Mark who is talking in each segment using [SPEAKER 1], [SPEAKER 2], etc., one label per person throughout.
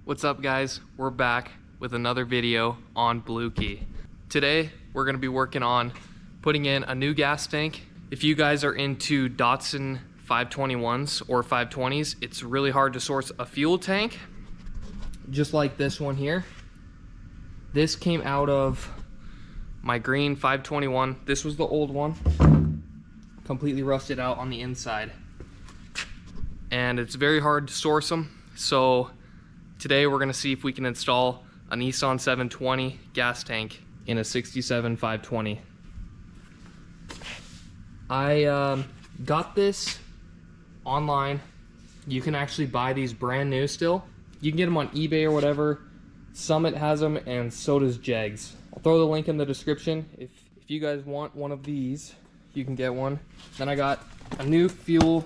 [SPEAKER 1] What's up guys? We're back with another video on Blue Key. Today we're going to be working on putting in a new gas tank. If you guys are into Datsun 521s or 520s, it's really hard to source a fuel tank just like this one here. This came out of my green 521. This was the old one, completely rusted out on the inside, and it's very hard to source them. So today we're going to see if we can install a Nissan 720 gas tank in a 67 520. I got this online. You can actually buy these brand new still. You can get them on eBay or whatever. Summit has them, and so does Jegs. I'll throw the link in the description. If you guys want one of these, you can get one. Then I got a new fuel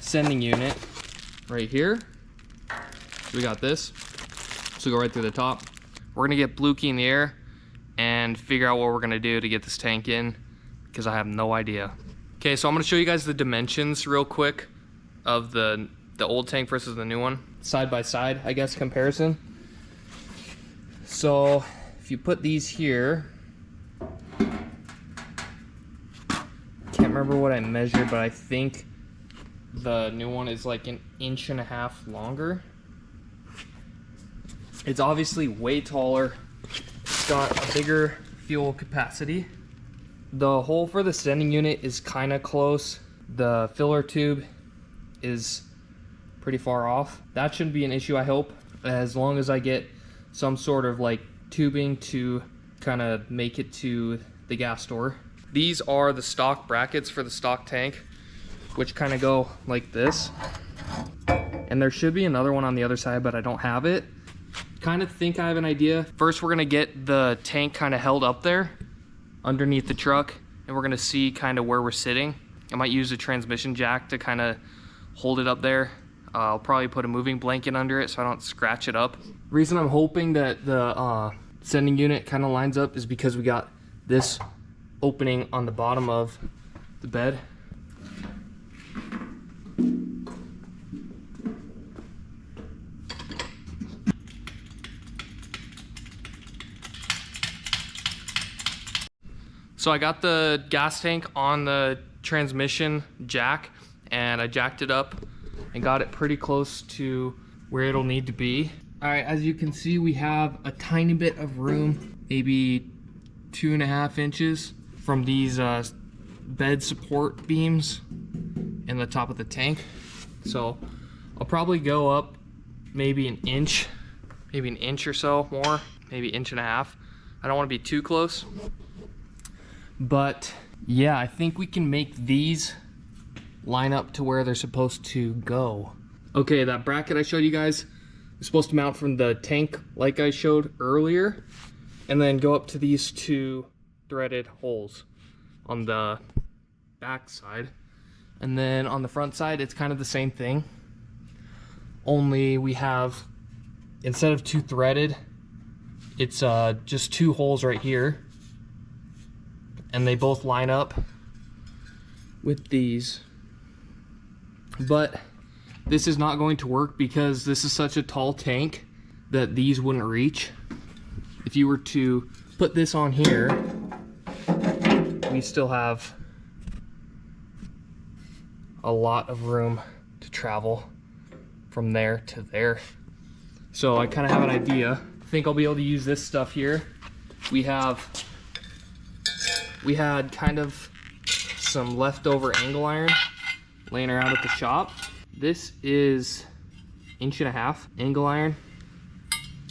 [SPEAKER 1] sending unit right here. We got this, so go right through the top. We're gonna get Blue Key in the air and figure out what we're gonna do to get this tank in, because I have no idea. Okay, so I'm gonna show you guys the dimensions real quick of the old tank versus the new one, side by side, I guess, comparison. So if you put these here, can't remember what I measured, but I think the new one is like 1.5 inches longer. It's obviously way taller. It's got a bigger fuel capacity. The hole for the sending unit is kind of close. The filler tube is pretty far off. That shouldn't be an issue, I hope, as long as I get some sort of like tubing to kind of make it to the gas store. These are the stock brackets for the stock tank, which kind of go like this. And there should be another one on the other side, but I don't have it. Kind of think I have an idea. First, we're gonna get the tank kind of held up there underneath the truck, and we're gonna see kind of where we're sitting. I might use a transmission jack to kind of hold it up there. I'll probably put a moving blanket under it so I don't scratch it up. Reason I'm hoping that the sending unit kind of lines up is because we got this opening on the bottom of the bed. So I got the gas tank on the transmission jack, and I jacked it up and got it pretty close to where it'll need to be. All right, as you can see, we have a tiny bit of room, maybe 2.5 inches from these bed support beams in the top of the tank. So I'll probably go up maybe an inch or so more, maybe 1.5 inches. I don't want to be too close. But yeah, I think we can make these line up to where they're supposed to go. Okay, that bracket I showed you guys is supposed to mount from the tank like I showed earlier, and then go up to these two threaded holes on the back side. And then on the front side, it's kind of the same thing, only we have, instead of two threaded, it's just two holes right here, and they both line up with these. But this is not going to work because this is such a tall tank that these wouldn't reach. If you were to put this on here, we still have a lot of room to travel from there to there. So I kind of have an idea. I think I'll be able to use this stuff here. We had kind of some leftover angle iron laying around at the shop. This is 1.5 inches angle iron,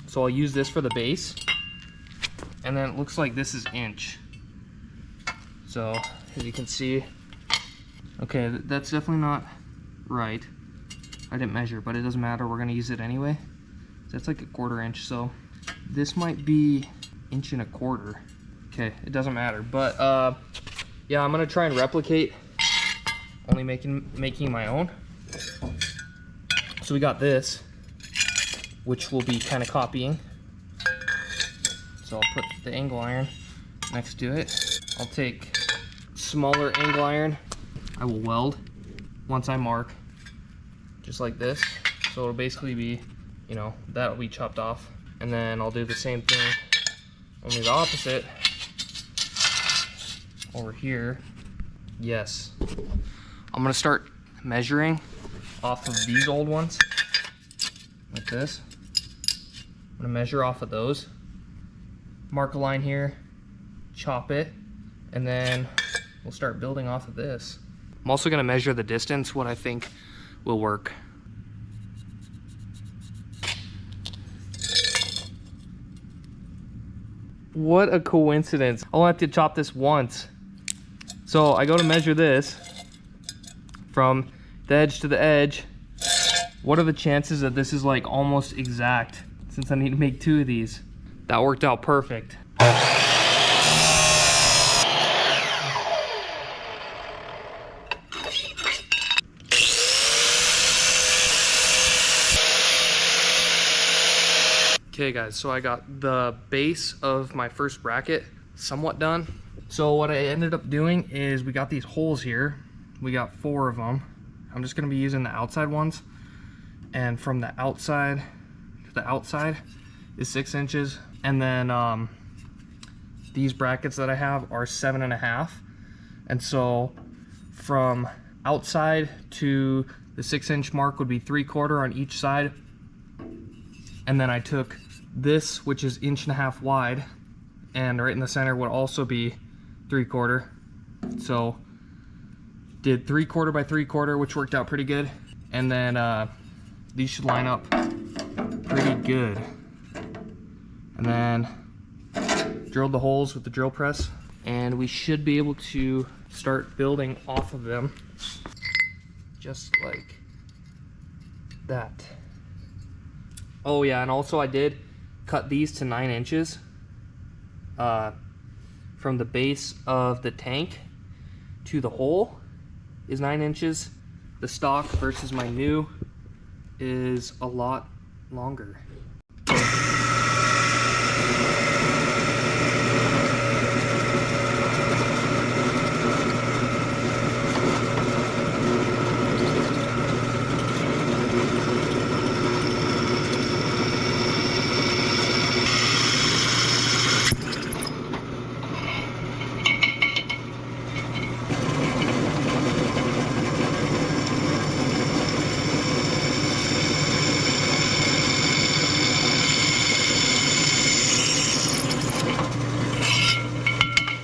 [SPEAKER 1] so I'll use this for the base, and then it looks like this is inch. So as you can see, okay, that's definitely not right. I didn't measure, but it doesn't matter, we're gonna use it anyway. That's like 1/4 inch, so this might be 1.25 inches. Okay, it doesn't matter, but yeah, I'm gonna try and replicate, only making my own. So we got this, which we'll be kind of copying. So I'll put the angle iron next to it. I'll take smaller angle iron. I will weld once I mark, just like this. So it'll basically be you know, that'll be chopped off. And then I'll do the same thing, only the opposite, over here. Yes. I'm gonna start measuring off of these old ones, like this. I'm gonna measure off of those, mark a line here, chop it, and then we'll start building off of this. I'm also gonna measure the distance, what I think will work. What a coincidence. I'll have to chop this once. So I go to measure this from the edge to the edge. What are the chances that this is like almost exact, since I need to make 2 of these? That worked out perfect. Okay guys, so I got the base of my first bracket somewhat done. So what I ended up doing is we got these holes here. We got 4 of them. I'm just gonna be using the outside ones. And from the outside to the outside is 6 inches. And then these brackets that I have are 7.5. And so from outside to the 6-inch mark would be 3/4 on each side. And then I took this, which is 1.5 inches wide, and right in the center would also be 3/4. So did 3/4 by 3/4, which worked out pretty good. And then these should line up pretty good. And then drilled the holes with the drill press, and we should be able to start building off of them just like that. Oh yeah, and also I did cut these to 9 inches from the base of the tank to the hole is 9 inches. The stock versus my new is a lot longer.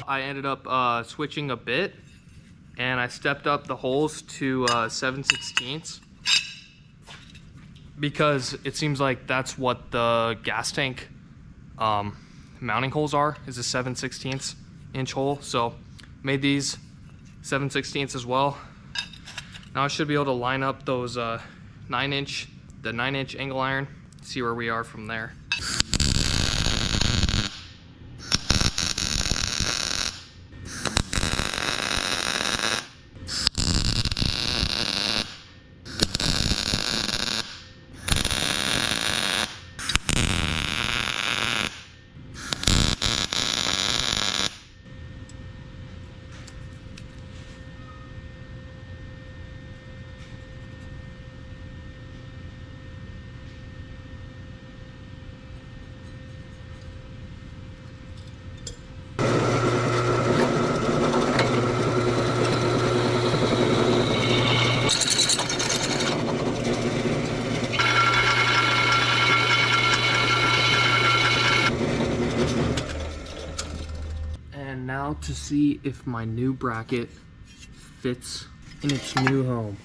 [SPEAKER 1] I ended up switching a bit, and I stepped up the holes to 7/16 because it seems like that's what the gas tank mounting holes are, is a 7/16 inch hole. So made these 7/16 as well. Now I should be able to line up those 9-inch angle iron, see where we are from there. Now to see if my new bracket fits in its new home.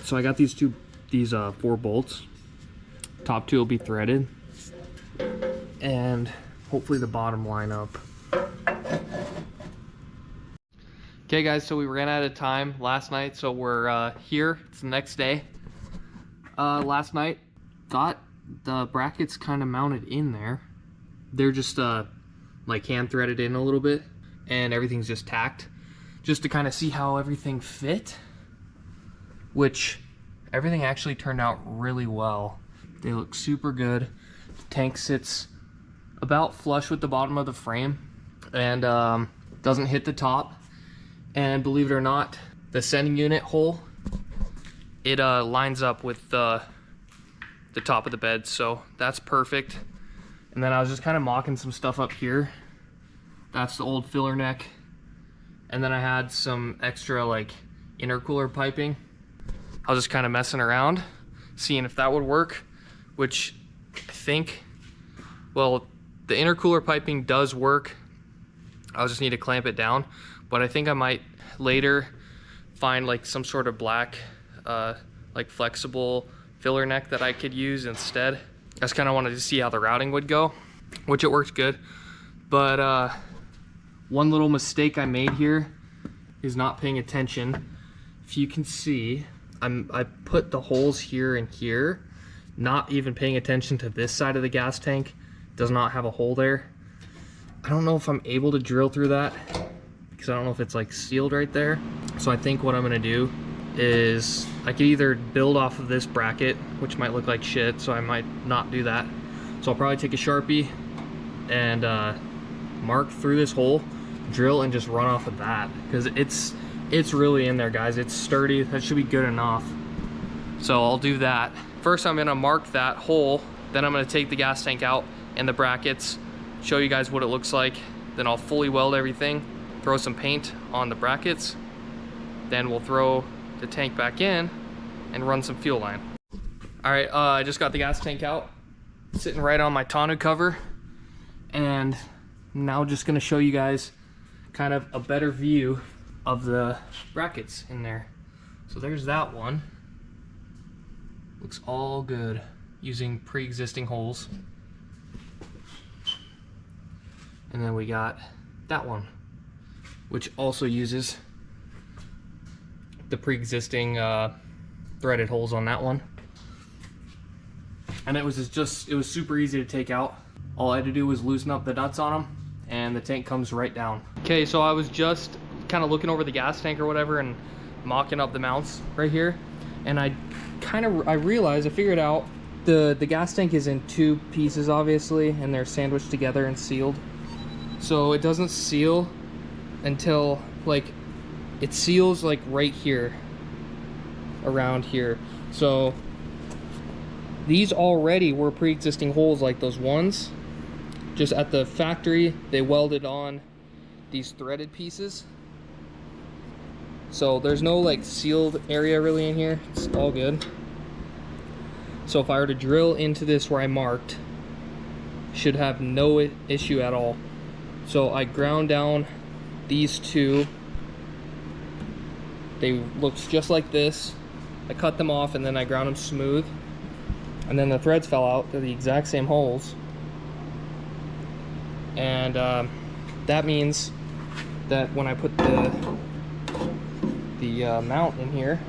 [SPEAKER 1] So I got these 4 bolts. Top 2 will be threaded, and hopefully the bottom line up. Okay guys, so we ran out of time last night, so we're here. It's the next day. Last night, got the brackets kind of mounted in there. They're just like hand threaded in a little bit, and everything's just tacked, just to kind of see how everything fit, which everything actually turned out really well. They look super good. The tank sits about flush with the bottom of the frame and doesn't hit the top. And believe it or not, the sending unit hole, it lines up with the the top of the bed, so that's perfect. And then I was just kind of mocking some stuff up here. That's the old filler neck. And then I had some extra like intercooler piping. I was just kind of messing around, seeing if that would work, which I think, well, the intercooler piping does work. I'll just need to clamp it down, but I think I might later find like some sort of black, like flexible filler neck that I could use instead. I just kind of wanted to see how the routing would go, which it worked good. But one little mistake I made here is not paying attention. If you can see, I put the holes here and here, not even paying attention to this side of the gas tank. Does not have a hole there. I don't know if I'm able to drill through that because I don't know if it's like sealed right there. So I think what I'm gonna do is I could either build off of this bracket, which might look like shit, so I might not do that. So I'll probably take a Sharpie and mark through this hole, drill, and just run off of that, because it's really in there, guys. It's sturdy. That should be good enough. So I'll do that. First I'm gonna mark that hole, then I'm gonna take the gas tank out and the brackets, show you guys what it looks like. Then I'll fully weld everything, throw some paint on the brackets, then we'll throw the tank back in and run some fuel line. All right, I just got the gas tank out, sitting right on my tonneau cover, and now just gonna show you guys kind of a better view of the brackets in there. So there's that one. Looks all good using pre-existing holes. And then we got that one, which also uses the pre-existing threaded holes on that one. And it was super easy to take out. All I had to do was loosen up the nuts on them, and the tank comes right down. Okay, so I was just kind of looking over the gas tank or whatever and mocking up the mounts right here, and I realized, I figured out the gas tank is in two pieces, obviously, and they're sandwiched together and sealed. So it doesn't seal until, like, it seals like right here, around here. So these already were pre-existing holes like those ones. Just at the factory, they welded on these threaded pieces. So there's no like sealed area really in here. It's all good. So if I were to drill into this where I marked, should have no issue at all. So I ground down these two. They looked just like this. I cut them off and then I ground them smooth. And then the threads fell out. They're the exact same holes. And that means that when I put the mount in here,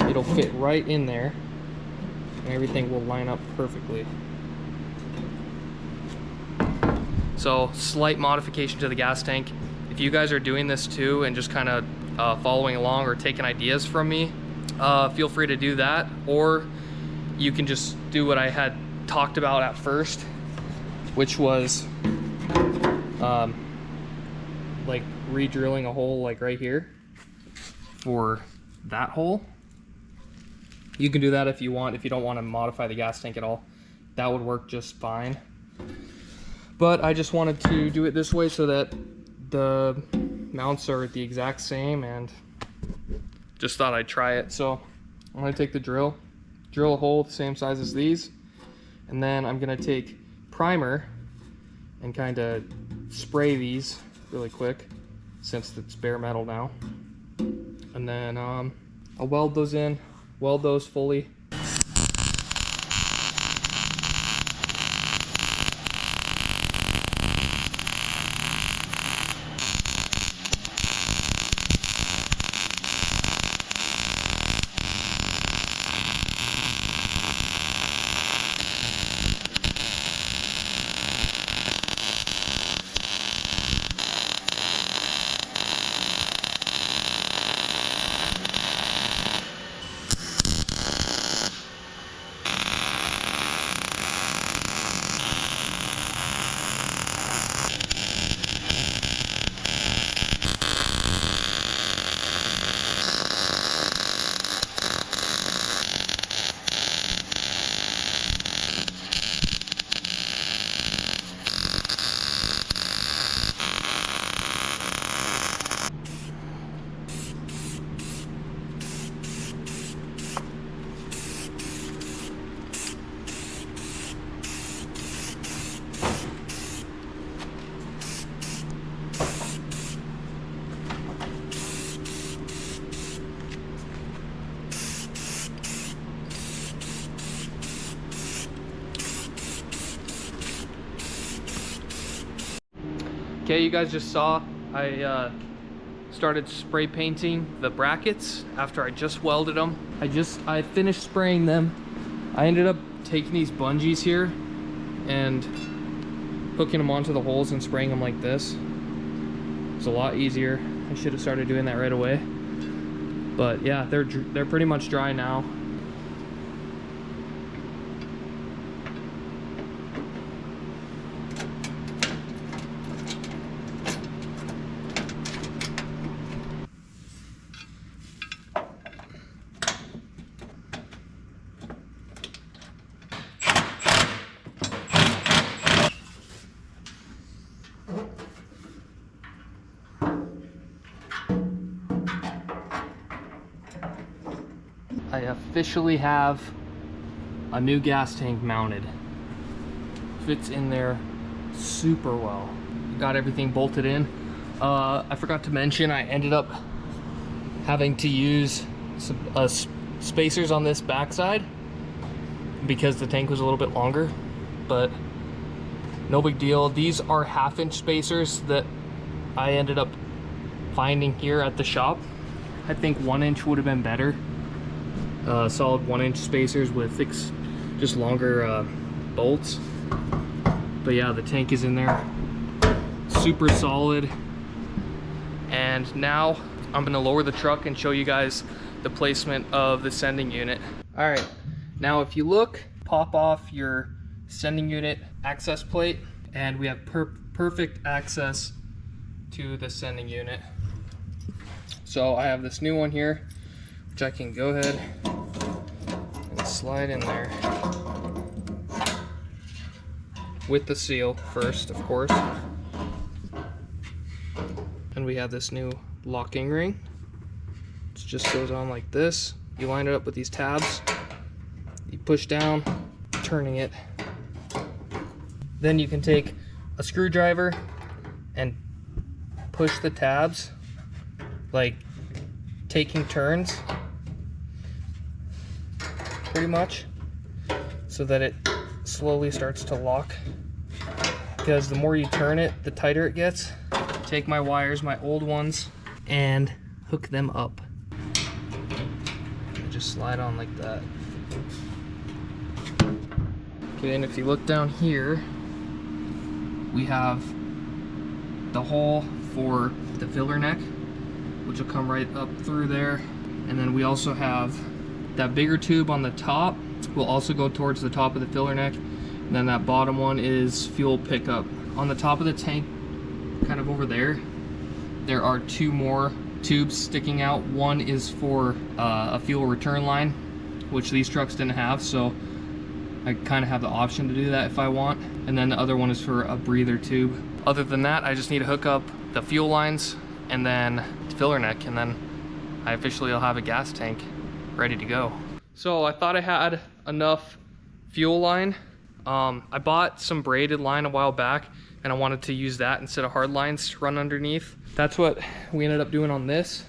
[SPEAKER 1] it'll fit right in there and everything will line up perfectly. So slight modification to the gas tank. If you guys are doing this too and just kind of following along or taking ideas from me, feel free to do that, or you can just do what I had talked about at first, which was like re-drilling a hole like right here for that hole. You can do that if you want, if you don't want to modify the gas tank at all. That would work just fine. But I just wanted to do it this way so that the mounts are the exact same, and just thought I'd try it. So I'm gonna take the drill a hole the same size as these, and then I'm gonna take primer and kind of spray these really quick since it's bare metal now. And then I'll weld those in, weld those fully. Okay, you guys just saw I started spray painting the brackets after I just welded them. I finished spraying them. I ended up taking these bungees here and hooking them onto the holes and spraying them like this. It's a lot easier. I should have started doing that right away. But yeah, they're pretty much dry now. I officially have a new gas tank mounted. Fits in there super well. Got everything bolted in. I forgot to mention I ended up having to use some spacers on this backside because the tank was a little bit longer, but no big deal. These are 1/2-inch spacers that I ended up finding here at the shop. I think 1-inch would have been better. Solid 1-inch spacers with just longer bolts. But yeah, the tank is in there, super solid. And now I'm gonna lower the truck and show you guys the placement of the sending unit. All right, now if you look, pop off your sending unit access plate, and we have perfect access to the sending unit. So I have this new one here, which I can go ahead and slide in there with the seal first, of course. And we have this new locking ring. It just goes on like this. You line it up with these tabs. You push down, turning it. Then you can take a screwdriver and push the tabs, like taking turns, pretty much, so that it slowly starts to lock. Because the more you turn it, the tighter it gets. Take my wires, my old ones, and hook them up. And just slide on like that. Okay, and if you look down here, we have the hole for the filler neck, which will come right up through there. And then we also have that bigger tube on the top will also go towards the top of the filler neck. And then that bottom one is fuel pickup. On the top of the tank, kind of over there, there are 2 more tubes sticking out. One is for a fuel return line, which these trucks didn't have, so I kind of have the option to do that if I want. And then the other one is for a breather tube. Other than that, I just need to hook up the fuel lines and then the filler neck, and then I officially will have a gas tank ready to go. So I thought I had enough fuel line. I bought some braided line a while back, and I wanted to use that instead of hard lines to run underneath. That's what we ended up doing on this,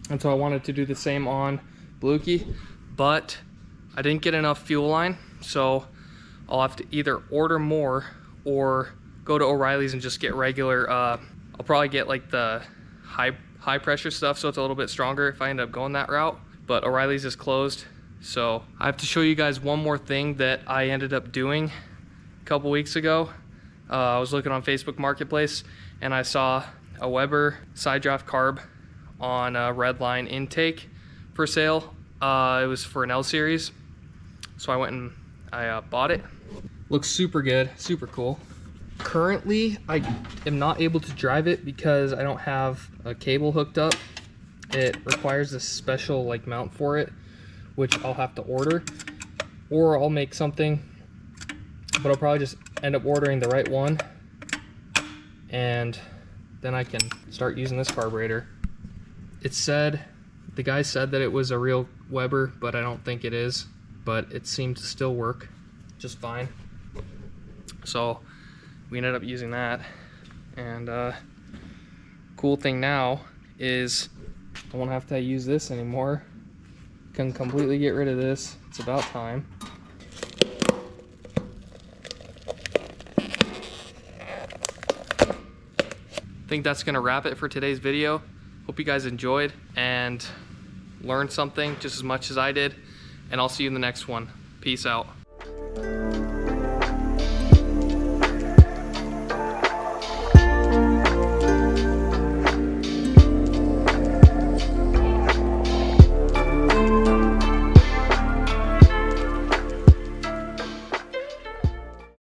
[SPEAKER 1] and so I wanted to do the same on Bluekey, but I didn't get enough fuel line, so I'll have to either order more or go to O'Reilly's and just get regular. I'll probably get like the high pressure stuff, so it's a little bit stronger if I end up going that route, but O'Reilly's is closed. So I have to show you guys one more thing that I ended up doing a couple weeks ago. I was looking on Facebook Marketplace and I saw a Weber side draft carb on a red line intake for sale. It was for an L series, so I went and I bought it. Looks super good, super cool. Currently I am not able to drive it because I don't have a cable hooked up. It requires this special like mount for it, which I'll have to order, or I'll make something, but I'll probably just end up ordering the right one, and then I can start using this carburetor. It said, the guy said that it was a real Weber, but I don't think it is, but it seemed to still work just fine. So we ended up using that, and cool thing now is I won't have to use this anymore. Can completely get rid of this. It's about time. I think that's gonna wrap it for today's video. Hope you guys enjoyed and learned something just as much as I did, and I'll see you in the next one. Peace out.